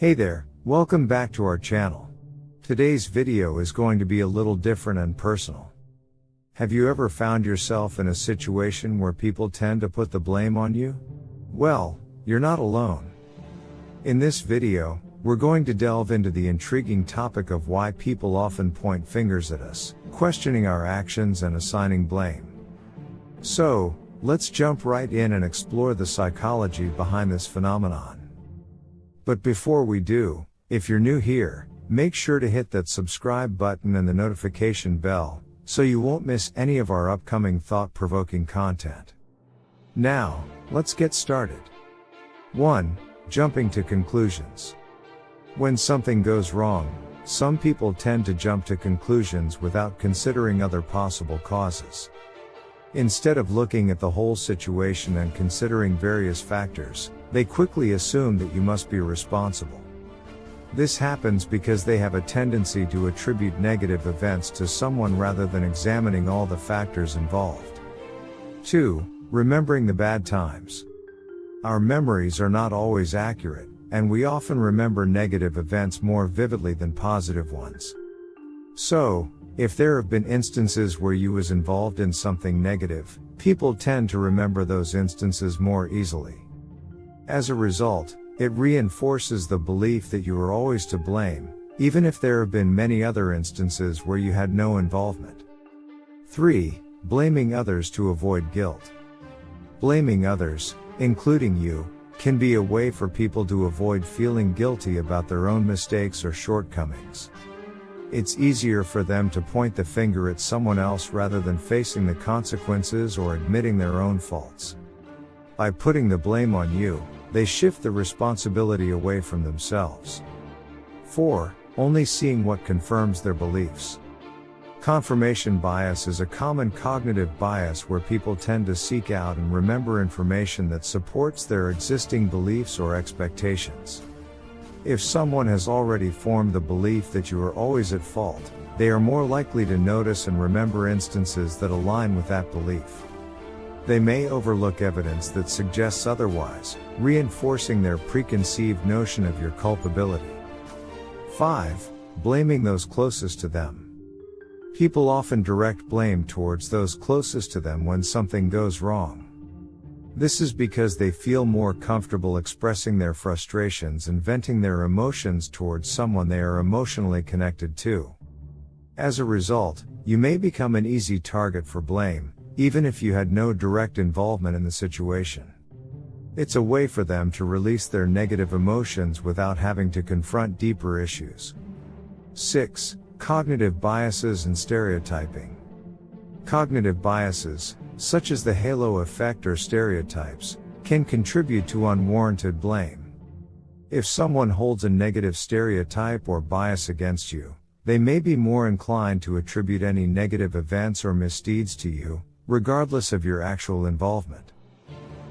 Hey there, welcome back to our channel. Today's video is going to be a little different and personal. Have you ever found yourself in a situation where people tend to put the blame on you? Well, you're not alone. In this video, we're going to delve into the intriguing topic of why people often point fingers at us, questioning our actions and assigning blame. So, let's jump right in and explore the psychology behind this phenomenon. But before we do, if you're new here, make sure to hit that subscribe button and the notification bell, so you won't miss any of our upcoming thought-provoking content. Now, let's get started. 1. Jumping to conclusions. When something goes wrong, some people tend to jump to conclusions without considering other possible causes. Instead of looking at the whole situation and considering various factors, they quickly assume that you must be responsible. This happens because they have a tendency to attribute negative events to someone rather than examining all the factors involved. 2. Remembering the bad times. Our memories are not always accurate, and we often remember negative events more vividly than positive ones. So, if there have been instances where you was involved in something negative, people tend to remember those instances more easily. As a result, it reinforces the belief that you are always to blame, even if there have been many other instances where you had no involvement. 3. Blaming others to avoid guilt. Blaming others, including you, can be a way for people to avoid feeling guilty about their own mistakes or shortcomings. It's easier for them to point the finger at someone else rather than facing the consequences or admitting their own faults. By putting the blame on you, they shift the responsibility away from themselves. 4. Only seeing what confirms their beliefs. Confirmation bias is a common cognitive bias where people tend to seek out and remember information that supports their existing beliefs or expectations. If someone has already formed the belief that you are always at fault, they are more likely to notice and remember instances that align with that belief. They may overlook evidence that suggests otherwise, reinforcing their preconceived notion of your culpability. 5. Blaming those closest to them. People often direct blame towards those closest to them when something goes wrong. This is because they feel more comfortable expressing their frustrations and venting their emotions towards someone they are emotionally connected to. As a result, you may become an easy target for blame, even if you had no direct involvement in the situation. It's a way for them to release their negative emotions without having to confront deeper issues. 6. Cognitive biases and stereotyping. Cognitive biases, such as the halo effect or stereotypes, can contribute to unwarranted blame. If someone holds a negative stereotype or bias against you, they may be more inclined to attribute any negative events or misdeeds to you, regardless of your actual involvement.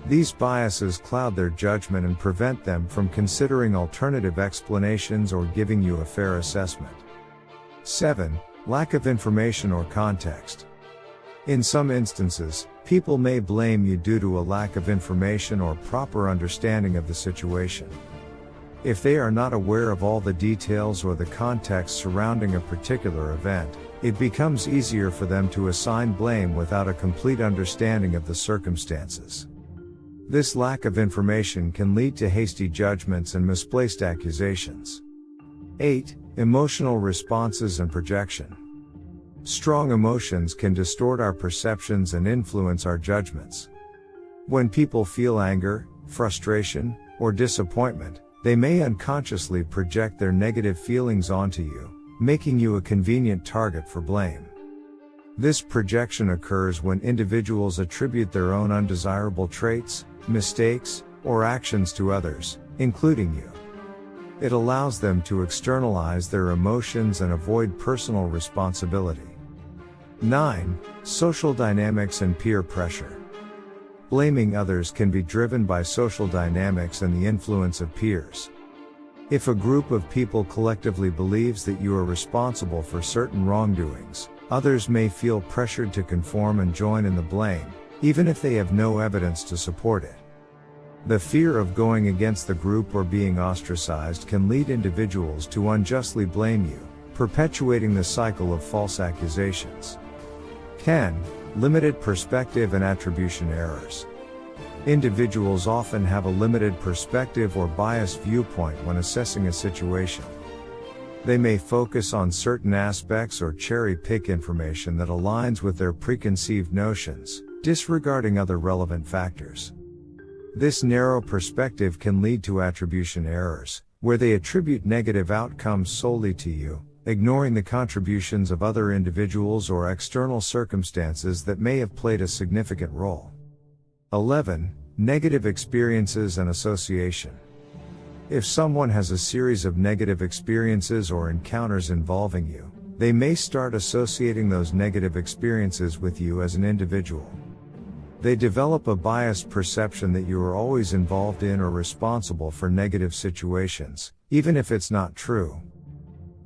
These biases cloud their judgment and prevent them from considering alternative explanations or giving you a fair assessment. 7. Lack of information or context. In some instances, people may blame you due to a lack of information or proper understanding of the situation. If they are not aware of all the details or the context surrounding a particular event, it becomes easier for them to assign blame without a complete understanding of the circumstances. This lack of information can lead to hasty judgments and misplaced accusations. 8. Emotional responses and projection. Strong emotions can distort our perceptions and influence our judgments. When people feel anger, frustration, or disappointment, they may unconsciously project their negative feelings onto you, making you a convenient target for blame. This projection occurs when individuals attribute their own undesirable traits, mistakes, or actions to others, including you. It allows them to externalize their emotions and avoid personal responsibility. 9. Social dynamics and peer pressure. Blaming others can be driven by social dynamics and the influence of peers. If a group of people collectively believes that you are responsible for certain wrongdoings, others may feel pressured to conform and join in the blame, even if they have no evidence to support it. The fear of going against the group or being ostracized can lead individuals to unjustly blame you, perpetuating the cycle of false accusations. 10. Limited perspective and attribution errors. Individuals often have a limited perspective or biased viewpoint when assessing a situation. They may focus on certain aspects or cherry-pick information that aligns with their preconceived notions, disregarding other relevant factors. This narrow perspective can lead to attribution errors, where they attribute negative outcomes solely to you, ignoring the contributions of other individuals or external circumstances that may have played a significant role. 11. Negative experiences and association. If someone has a series of negative experiences or encounters involving you, they may start associating those negative experiences with you as an individual. They develop a biased perception that you are always involved in or responsible for negative situations, even if it's not true.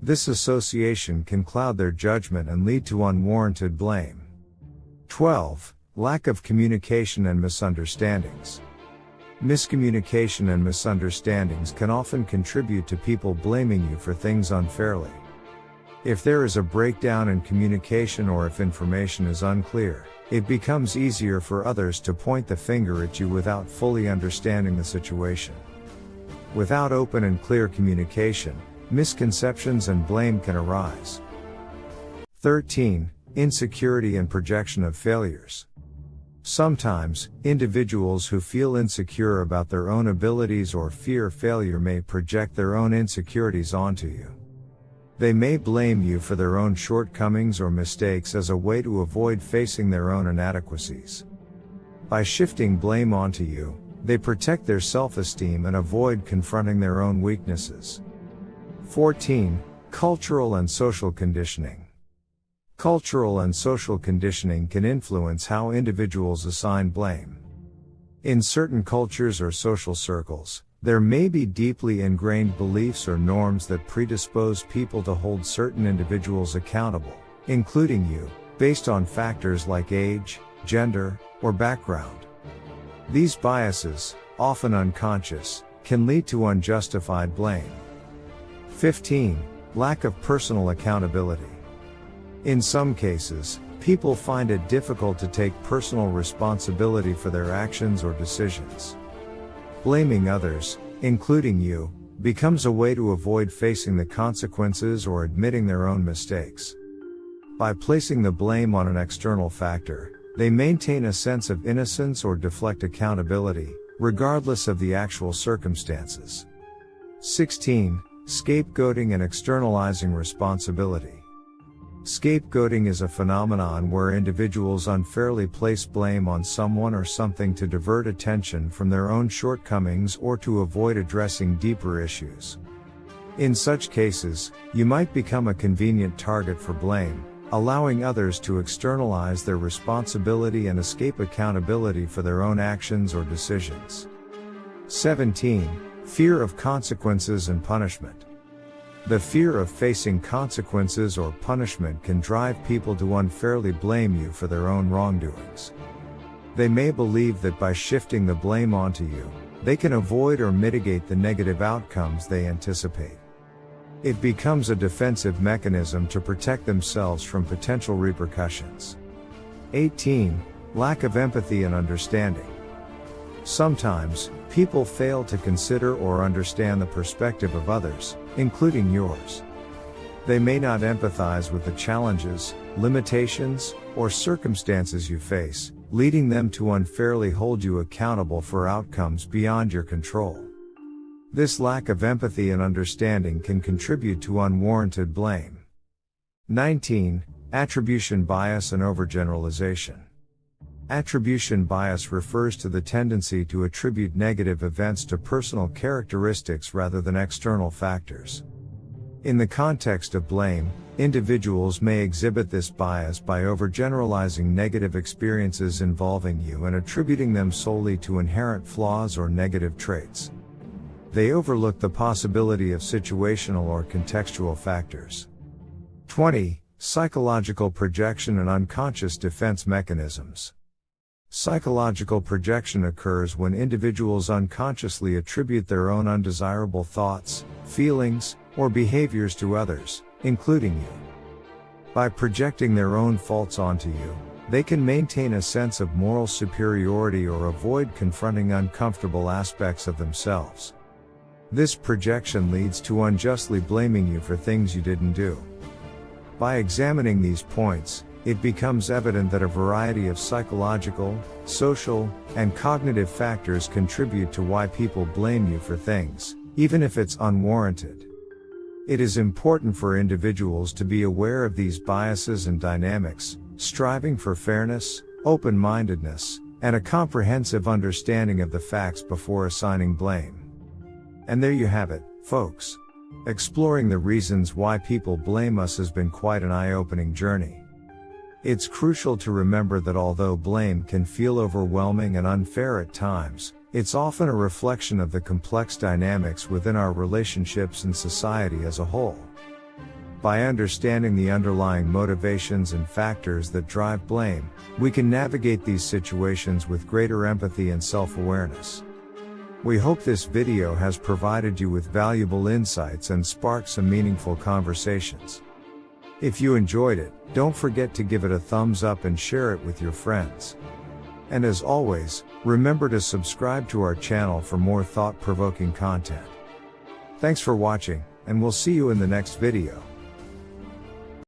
This association can cloud their judgment and lead to unwarranted blame. 12. Lack of communication and misunderstandings. Miscommunication and misunderstandings can often contribute to people blaming you for things unfairly. If there is a breakdown in communication or if information is unclear, it becomes easier for others to point the finger at you without fully understanding the situation. Without open and clear communication, misconceptions and blame can arise. 13. Insecurity and projection of failures. Sometimes, individuals who feel insecure about their own abilities or fear failure may project their own insecurities onto you. They may blame you for their own shortcomings or mistakes as a way to avoid facing their own inadequacies. By shifting blame onto you, they protect their self-esteem and avoid confronting their own weaknesses. 14. Cultural and social conditioning. Cultural and social conditioning can influence how individuals assign blame. In certain cultures or social circles, there may be deeply ingrained beliefs or norms that predispose people to hold certain individuals accountable, including you, based on factors like age, gender, or background. These biases, often unconscious, can lead to unjustified blame. 15. Lack of personal accountability. In some cases, people find it difficult to take personal responsibility for their actions or decisions. Blaming others, including you, becomes a way to avoid facing the consequences or admitting their own mistakes. By placing the blame on an external factor, they maintain a sense of innocence or deflect accountability, regardless of the actual circumstances. 16. Scapegoating and externalizing responsibility. Scapegoating is a phenomenon where individuals unfairly place blame on someone or something to divert attention from their own shortcomings or to avoid addressing deeper issues. In such cases, you might become a convenient target for blame, allowing others to externalize their responsibility and escape accountability for their own actions or decisions. 17. Fear of consequences and punishment. The fear of facing consequences or punishment can drive people to unfairly blame you for their own wrongdoings. They may believe that by shifting the blame onto you, they can avoid or mitigate the negative outcomes they anticipate. It becomes a defensive mechanism to protect themselves from potential repercussions. 18. Lack of empathy and understanding. Sometimes, people fail to consider or understand the perspective of others, including yours. They may not empathize with the challenges, limitations, or circumstances you face, leading them to unfairly hold you accountable for outcomes beyond your control. This lack of empathy and understanding can contribute to unwarranted blame. 19. Attribution bias and overgeneralization. Attribution bias refers to the tendency to attribute negative events to personal characteristics rather than external factors. In the context of blame, individuals may exhibit this bias by overgeneralizing negative experiences involving you and attributing them solely to inherent flaws or negative traits. They overlook the possibility of situational or contextual factors. 20. Psychological projection and unconscious defense mechanisms. Psychological projection occurs when individuals unconsciously attribute their own undesirable thoughts, feelings, or behaviors to others, including you. By projecting their own faults onto you, they can maintain a sense of moral superiority or avoid confronting uncomfortable aspects of themselves. This projection leads to unjustly blaming you for things you didn't do. By examining these points, it becomes evident that a variety of psychological, social, and cognitive factors contribute to why people blame you for things, even if it's unwarranted. It is important for individuals to be aware of these biases and dynamics, striving for fairness, open-mindedness, and a comprehensive understanding of the facts before assigning blame. And there you have it, folks. Exploring the reasons why people blame us has been quite an eye-opening journey. It's crucial to remember that although blame can feel overwhelming and unfair at times, it's often a reflection of the complex dynamics within our relationships and society as a whole. By understanding the underlying motivations and factors that drive blame, we can navigate these situations with greater empathy and self-awareness. We hope this video has provided you with valuable insights and sparked some meaningful conversations. If you enjoyed it, don't forget to give it a thumbs up and share it with your friends. And as always, remember to subscribe to our channel for more thought-provoking content. Thanks for watching, and we'll see you in the next video.